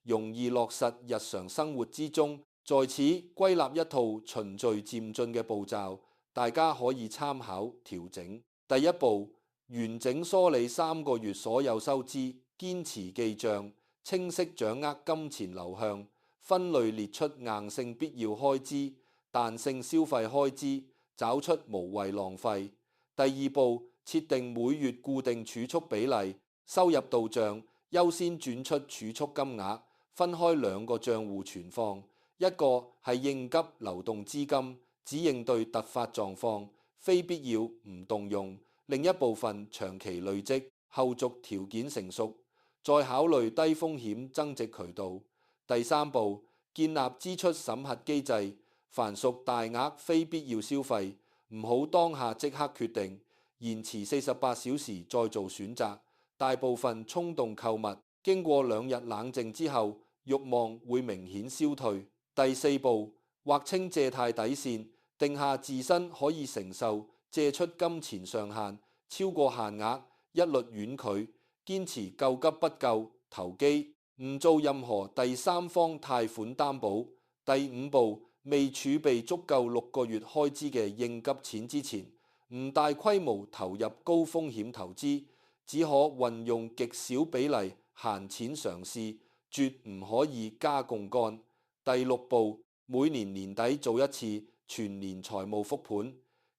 容易落實日常生活之中。在此歸納一套循序漸進嘅步驟，大家可以參考調整。第一步，完整梳理3個月所有收支，堅持記賬，清晰掌握金錢流向，分類列出硬性必要開支、彈性消費開支，找出無謂浪費。第二步，設定每月固定儲蓄比例，收入到賬優先轉出儲蓄金額，分開2個賬戶存放。一個係應急流動資金，只應對突發狀況，非必要唔動用；另一部分長期累積，後續條件成熟，再考慮低風險增值渠道。第三步，建立支出審核機制，凡屬大額非必要消費，唔好當下即刻決定，延遲48小時再做選擇。大部分衝動購物，經過2日冷靜之後，慾望會明顯消退。第四步，劃清借貸底線，定下自身可以承受借出金錢上限，超過限額一律婉拒，堅持救急不救，投機，唔做任何第三方貸款擔保。第五步，未儲備足夠6個月開支嘅應急錢之前，唔大規模投入高風險投資，只可運用極小比例閒錢嘗試，絕唔可以加槓桿。第六步，每年年底做一次全年財務復盤，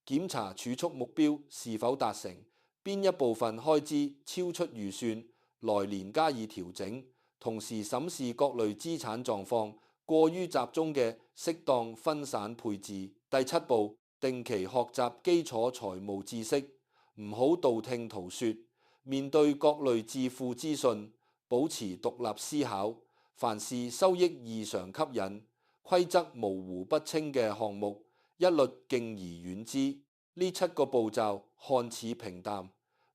檢查儲蓄目標是否達成，邊一部分開支超出預算，來年加以調整。同時審視各類資產狀況，過於集中嘅適當分散配置。第七步，定期學習基礎財務知識，唔好道聽途說。面對各類致富資訊，保持獨立思考。凡是收益異常吸引、規則模糊不清嘅項目，一律敬而遠之。呢7個步驟看似平淡，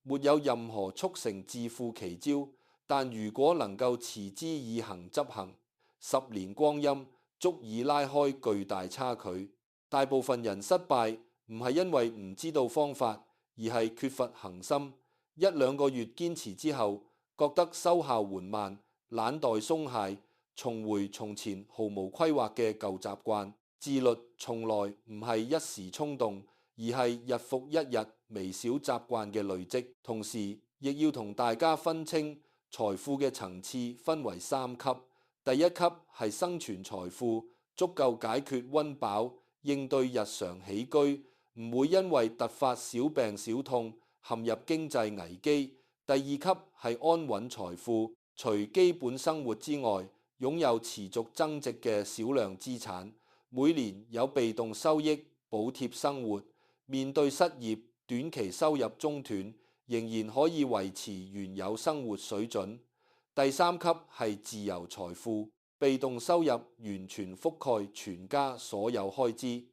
沒有任何促成致富奇招，但如果能夠持之以恆執行，10年光陰足以拉開巨大差距。大部分人失敗唔係因為唔知道方法，而係缺乏恆心。1-2個月堅持之後，覺得收效緩慢，懶惰鬆懈，重回從前毫無規劃嘅舊習慣。自律從來唔係一時衝動，而係日復一日微小習慣嘅累積。同時，亦要同大家分清財富嘅層次分為3級。第1級係生存財富，足夠解決溫飽，應對日常起居，唔會因為突發小病小痛陷入經濟危機。第2級係安穩財富，除基本生活之外，擁有持續增值嘅少量資產，每年有被動收益補貼生活。面對失業、短期收入中斷，仍然可以維持原有生活水準。第3級係自由財富，被動收入完全覆蓋全家所有開支，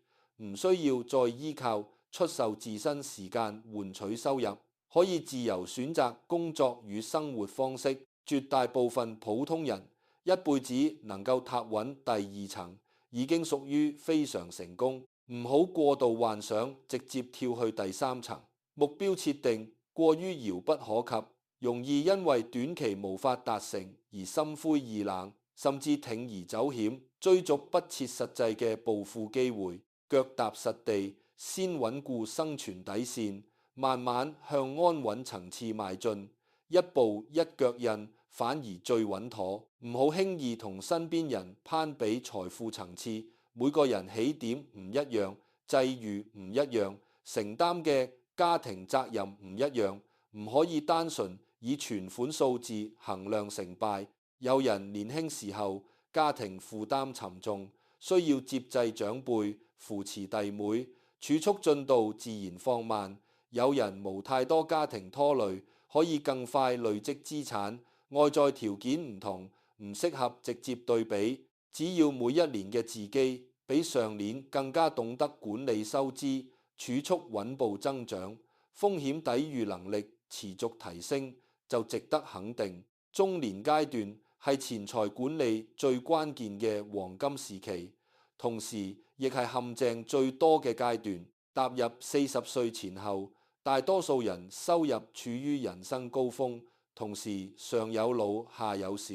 唔需要再依靠出售自身時間換取收入，可以自由選擇工作與生活方式。絕大部分普通人一輩子能夠踏穩第2層，已經屬於非常成功。唔好過度幻想，直接跳去第3層。目標設定過於遙不可及，容易因為短期無法達成而心灰意冷，甚至鋌而走險，追逐不切實際嘅暴富機會。腳踏實地，先穩固生存底線，慢慢向安穩層次邁進。一步一腳印反而最穩妥。唔好輕易同身邊人攀比財富層次。每個人起點唔一樣，際遇唔一樣，承擔嘅家庭責任唔一樣，唔可以單純以存款數字衡量成敗。有人年輕時候家庭負擔沉重，需要接濟長輩、扶持弟妹，儲蓄進度自然放慢。有人無太多家庭拖累，可以更快累積資產。外在條件唔同，唔適合直接對比。只要每一年嘅自己比上年更加懂得管理收支，儲蓄穩步增長，風險抵禦能力持續提升，就值得肯定。中年階段係錢財管理最關鍵嘅黃金時期，同時亦係陷阱最多嘅階段。踏入40歲前後，大多數人收入處於人生高峰，同時上有老下有小，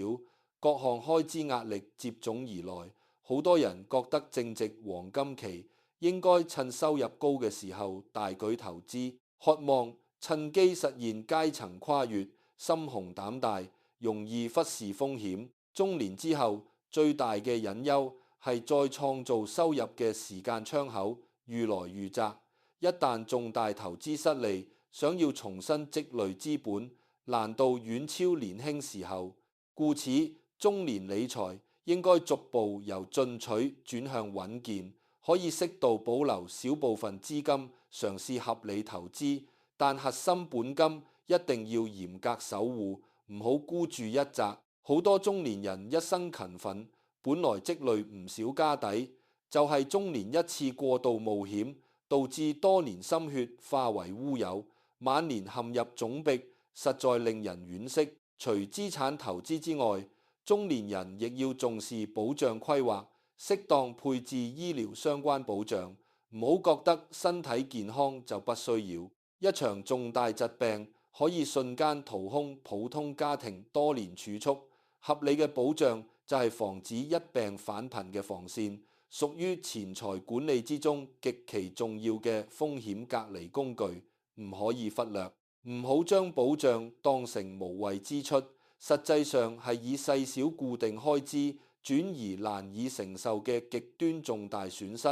各項開支壓力接踵而來。好多人覺得正值黃金期，應該趁收入高嘅時候大舉投資，渴望趁機實現階層跨越，心雄膽大，容易忽視風險。中年之後最大嘅隱憂係再創造收入嘅時間窗口愈來愈窄。一旦重大投資失利，想要重新積累資本，難度遠超年輕時候。故此，中年理財應該逐步由進取轉向穩健，可以適度保留小部分資金，嘗試合理投資，但核心本金一定要嚴格守護，唔好孤注一擲。好多中年人一生勤奮，本來積累唔少家底，就係中年一次過度冒險，導致多年心血化為烏有，晚年陷入總壁，實在令人惋惜。除資產投資之外，中年人亦要重視保障規劃，適當配置醫療相關保障，唔好覺得身體健康就不需要。一場重大疾病可以瞬間掏空普通家庭多年儲蓄，合理嘅保障就係防止一病返貧嘅防線，屬於錢財管理之中極其重要嘅風險隔離工具，唔可以忽略。唔好將保障當成無謂支出，實際上係以細小固定開支轉移難以承受嘅極端重大損失，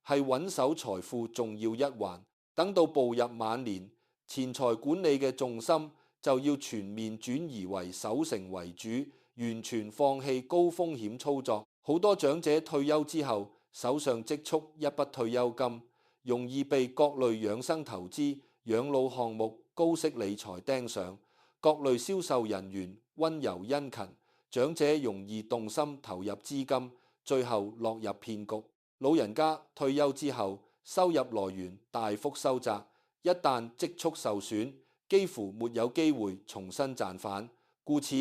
係穩守財富重要一環。等到步入晚年，錢財管理嘅重心就要全面轉移為守成為主，完全放棄高風險操作。好多長者退休之後，手上積蓄一筆退休金，容易被各類養生投資、養老項目、高息理財盯上。各類銷售人員溫柔殷勤，長者容易動心投入資金，最後落入騙局。老人家退休之後，收入來源大幅收窄，一旦積蓄受損，幾乎沒有機會重新賺返。故此，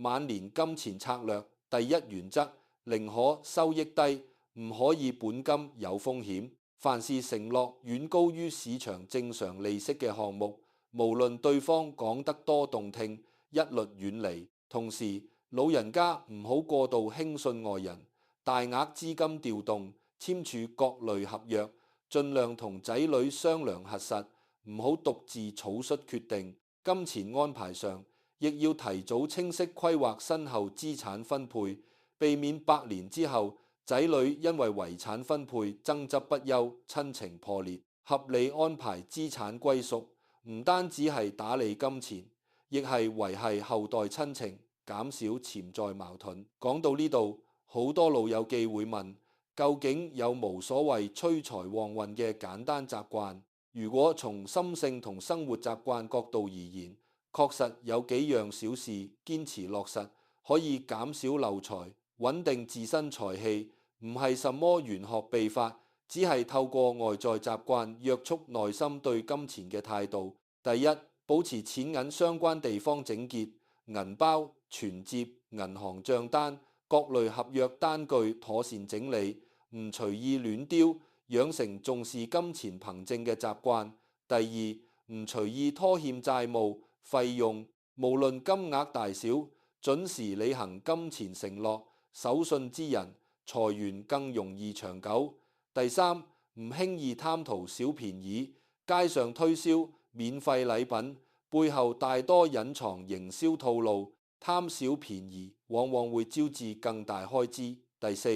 晚年金錢策略第一原則，寧可收益低，唔可以本金有風險。凡是承諾遠高於市場正常利息嘅項目，無論對方講得多動聽，一律遠離。同時，老人家唔好過度輕信外人，大額資金調動，簽署各類合約，盡量同仔女商量核實，唔好獨自草率決定。金錢安排上，亦要提早清晰規劃身後資產分配，避免百年之後仔女因為遺產分配爭執不休，親情破裂。合理安排資產歸屬，唔單止係打理金錢，亦係維繫後代親情，減少潛在矛盾。講到呢度，好多老友記會問，究竟有無所謂催財旺運嘅簡單習慣？如果從心性同生活習慣角度而言，確實有幾樣小事堅持落實，可以減少漏財，穩定自身財氣，唔係什麼玄學秘法，只係透過外在習慣約束內心對金錢嘅態度。第一，保持錢銀相關地方整潔，銀包、存摺、銀行帳單、各類合約單據妥善整理，唔隨意亂丟，養成重視金錢憑證嘅習慣。第二，唔隨意拖欠債務費用，無論金額大小，準時履行金錢承諾，守信之人，財源更容易長久。第三，唔輕易貪圖小便宜，街上推銷免費禮品，背後大多隱藏營銷套路，貪小便宜往往會招致更大開支。第四，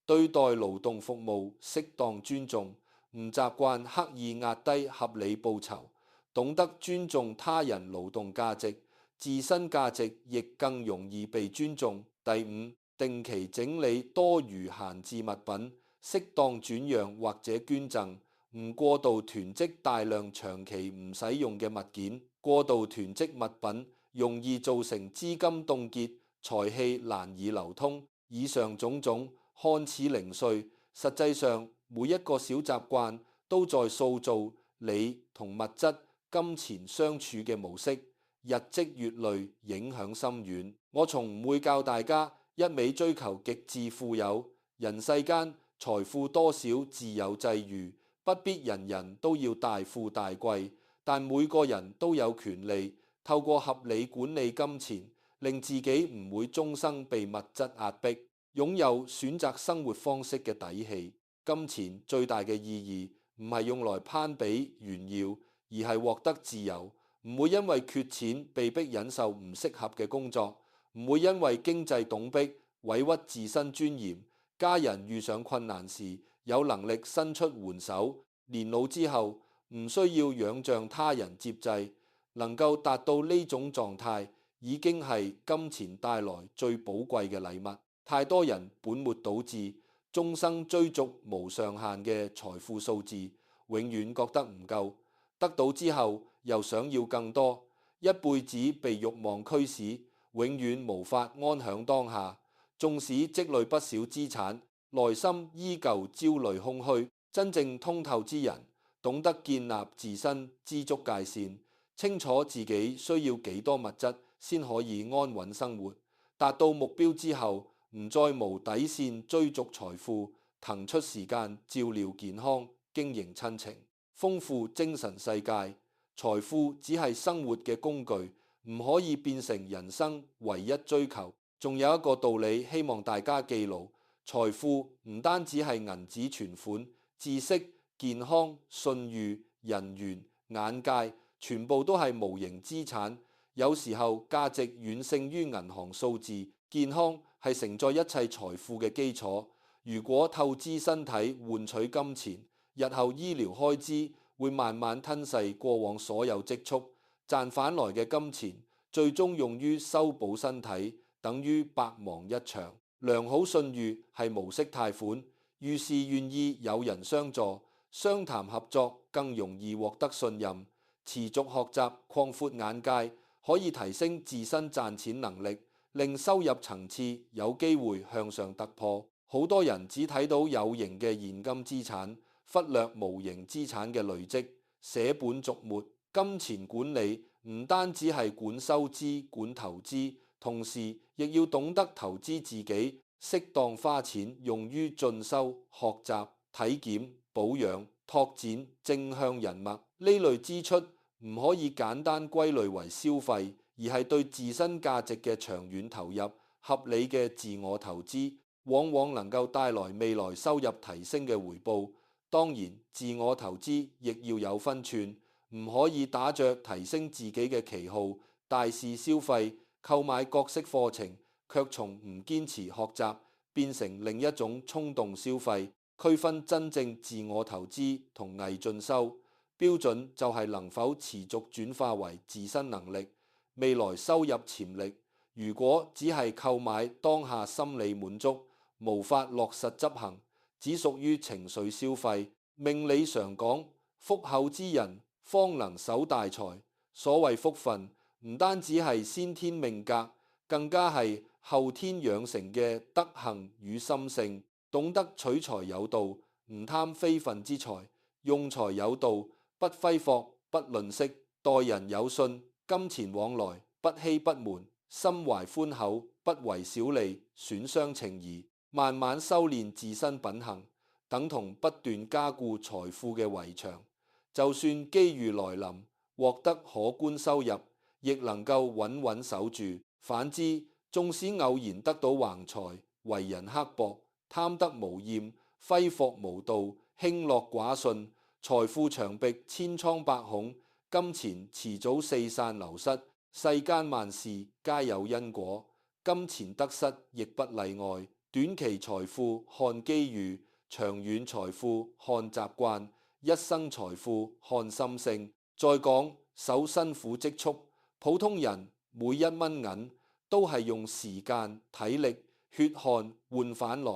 對待勞動服務適當尊重，唔習慣刻意壓低合理報酬，懂得尊重他人勞動價值，自身價值亦更容易被尊重。第五，定期整理多餘閒置物品，適當轉讓或者捐贈，唔過度囤積大量長期唔使用嘅物件。過度囤積物品容易造成資金凍結，財氣難以流通。以上種種看似零碎，實際上每一個小習慣都在塑造你同物質金錢相處嘅模式，日積月累，影響深遠。我從唔會教大家一味追求極致富有，人世間財富多少自有際遇，不必人人都要大富大貴，但每個人都有權利透過合理管理金錢，令自己唔會終生被物質壓迫，擁有選擇生活方式嘅底氣。金錢最大嘅意義唔係用來攀比炫耀，而係獲得自由，唔會因為缺錢被迫忍受唔適合嘅工作，唔會因為經濟窘迫委屈自身尊嚴，家人遇上困難時有能力伸出援手，年老之後唔需要仰仗他人接濟，能夠達到呢種狀態，已經係金錢帶來最寶貴嘅禮物。太多人本末倒置，終生追逐無上限嘅財富數字，永遠覺得唔夠，得到之後又想要更多，一輩子被慾望驅使，永遠無法安享當下。縱使積累不少資產，內心依舊焦慮空虛。真正通透之人，懂得建立自身知足界線，清楚自己需要幾多物質先可以安穩生活。達到目標之後，唔再無底線追逐財富，騰出時間照料健康，經營親情，豐富精神世界。財富只係生活嘅工具，唔可以變成人生唯一追求。仲有一個道理，希望大家記牢：財富唔單止係銀紙存款，知識、健康、信譽、人緣、眼界，全部都係無形資產。有時候價值遠勝於銀行數字。健康係承載一切財富嘅基礎。如果透支身體換取金錢，日後醫療開支會慢慢吞噬過往所有積蓄。賺返來嘅金錢最終用於修補身體，等於白忙一場。良好信譽係無息貸款，遇事願意有人相助，商談合作更容易獲得信任。持續學習擴闊眼界，可以提升自身賺錢能力，令收入層次有機會向上突破。好多人只睇到有形嘅現金資產，忽略無形資產嘅累積，捨本逐末。金錢管理唔單止係管收支、管投資，同時亦要懂得投資自己，適當花錢用於進修、學習、體檢、保養、拓展正向人脈。呢類支出唔可以簡單歸類為消費，而係對自身價值嘅長遠投入。合理嘅自我投資往往能夠帶來未來收入提升嘅回報。當然，自我投資亦要有分寸，唔可以打着提升自己嘅旗號大肆消費，購買各式課程，卻從唔堅持學習，變成另一種衝動消費。區分真正自我投資同偽進修標準就係能否持續轉化為自身能力、未來收入潛力。如果只係購買當下心理滿足，無法落實執行，只屬於情緒消費。命理常講，福厚之人方能守大財。所謂福分，唔單止係先天命格，更加係後天養成嘅德行與心性。懂得取財有道，唔貪非分之財；用財有道，不揮霍，不吝嗇；待人有信，金錢往來不欺不瞞；心懷寬厚，不為小利，損傷情誼。慢慢修煉自身品行，等同不斷加固財富嘅圍牆。就算機遇來臨，獲得可觀收入，亦能夠穩穩守住。反之，縱使偶然得到橫財，為人刻薄，貪得無厭，揮霍無度，輕諾寡信，財富牆壁千瘡百孔，金錢遲早四散流失。世間萬事皆有因果，金錢得失亦不例外。短期財富看機遇，長遠財富看習慣，一生財富看心性。再講守辛苦積蓄，普通人每一蚊銀都係用時間、體力、血汗換返來。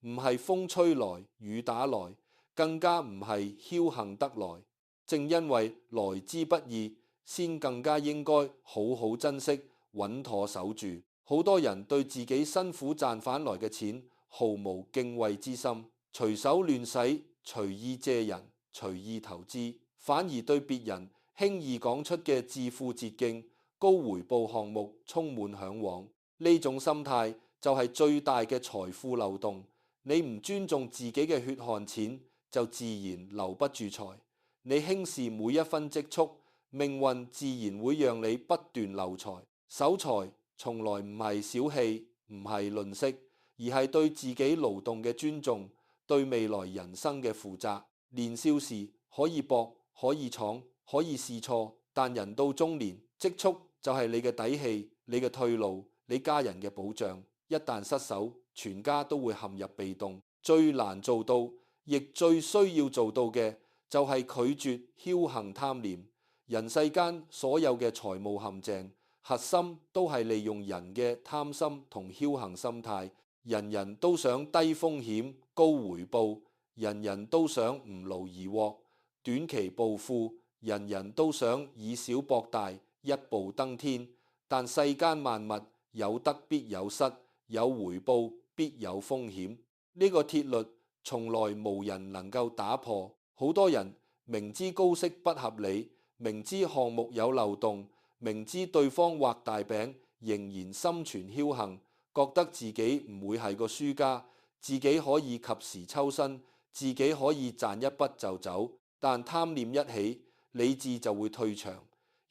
唔係風吹來雨打來，更加唔係僥倖得來。正因為來之不易，先更加應該好好珍惜，穩妥守住。好多人對自己辛苦賺返來嘅錢毫無敬畏之心，隨手亂使，隨意借人，隨意投資，反而對別人輕易講出嘅致富捷徑、高回報項目充滿嚮往。呢種心態就係最大嘅財富漏洞。你唔尊重自己嘅血汗錢，就自然留不住財。你輕視每一分積蓄，命運自然會讓你不斷漏財。守財從來唔係小氣，唔係吝嗇，而係對自己勞動嘅尊重，對未來人生嘅負責。年少時可以搏，可以闖，可以試錯，但人到中年，積蓄就係你嘅底氣，你嘅退路，你家人嘅保障。一旦失手，全家都會陷入被動。最難做到，亦最需要做到嘅，就係拒絕僥倖貪念。人世間所有嘅財務陷阱，核心都係利用人嘅貪心同僥倖心態。人人都想低風險高回報，人人都想唔勞而獲短期暴富，人人都想以小博大一步登天。但世間萬物有得必有失，有回報必有風險，呢個鐵律從來無人能夠打破。好多人明知高息不合理，明知項目有漏洞，明知對方畫大餅，仍然心存僥倖，覺得自己唔會係個輸家，自己可以及時抽身，自己可以賺一筆就走。但貪念一起，理智就會退場，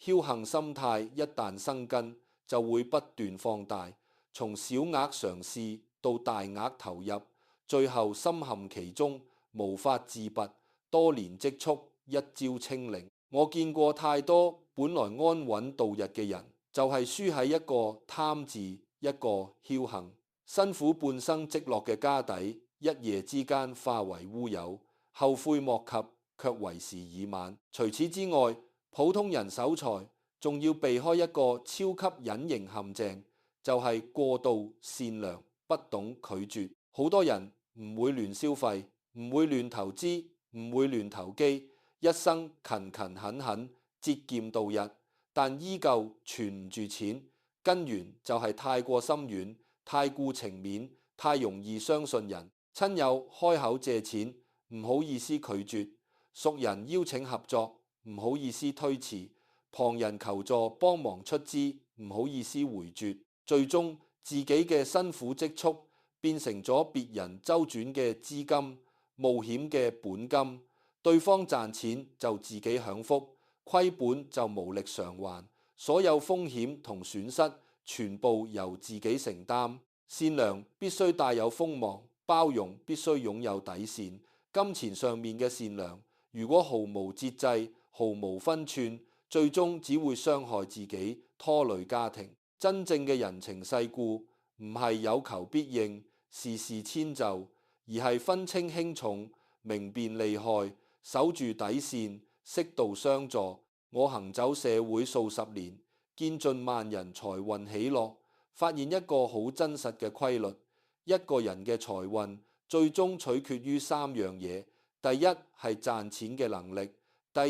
僥倖心態一旦生根，就會不斷放大。從小額嘗試到大額投入，最後深陷其中，無法自拔，多年積蓄一朝清零。我見過太多本來安穩度日嘅人，就係輸喺一個貪字，一個僥倖，辛苦半生積落嘅家底，一夜之間化為烏有，後悔莫及，卻為時已晚。除此之外，普通人守財仲要避開一個超級隱形陷阱。就係過度善良，不懂拒絕。好多人唔會亂消費，唔會亂投資，唔會亂投機，一生勤勤懇懇，節儉度日，但依舊存唔住錢。根源就係太過心軟，太顧情面，太容易相信人。親友開口借錢，唔好意思拒絕；熟人邀請合作，唔好意思推辭；旁人求助幫忙出資，唔好意思回絕。最終自己嘅辛苦積蓄變成咗別人周轉嘅資金、冒險嘅本金，對方賺錢就自己享福，虧本就無力償還，所有風險同損失全部由自己承擔。善良必須帶有鋒芒，包容必須擁有底線。金錢上面嘅善良，如果毫無節制、毫無分寸，最終只會傷害自己，拖累家庭。真正嘅人情世故，唔係有求必應、事事遷就，而係分清輕重、明辨利害，守住底線，適度相助。我行走社會數十年，見盡萬人財運喜樂，發現一個好真實嘅規律：一個人嘅財運最終取決於三樣嘢。第一係賺錢嘅能力，第二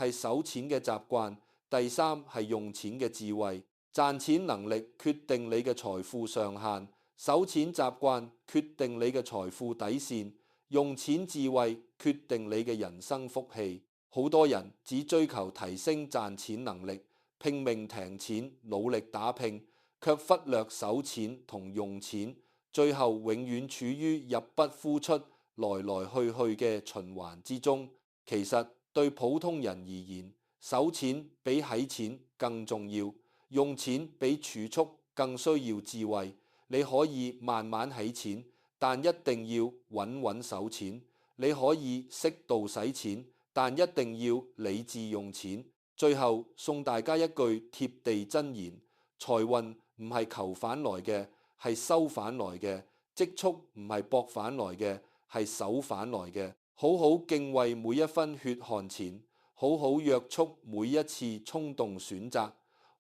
係守錢嘅習慣，第三係用錢嘅智慧。賺錢能力決定你嘅財富上限，守錢習慣決定你嘅財富底線，用錢智慧決定你嘅人生福氣。好多人只追求提升賺錢能力，拼命贏錢，努力打拼，卻忽略守錢同用錢，最後永遠處於入不敷出、來來去去嘅循環之中。其實對普通人而言，守錢比使錢更重要。用錢比儲蓄更需要智慧。你可以慢慢使錢，但一定要穩穩守錢。你可以適度使錢，但一定要理智用錢。最後送大家一句貼地真言：財運唔係求返來嘅，係收返來嘅；積蓄唔係博返來嘅，係守返來嘅。好好敬畏每一分血汗錢，好好約束每一次衝動選擇。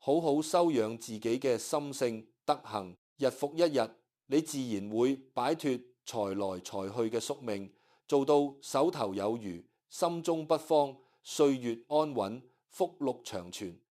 好好修養自己嘅心性德行，日復一日，你自然會擺脫財來財去嘅宿命，做到手頭有餘，心中不慌，歲月安穩，福祿長存。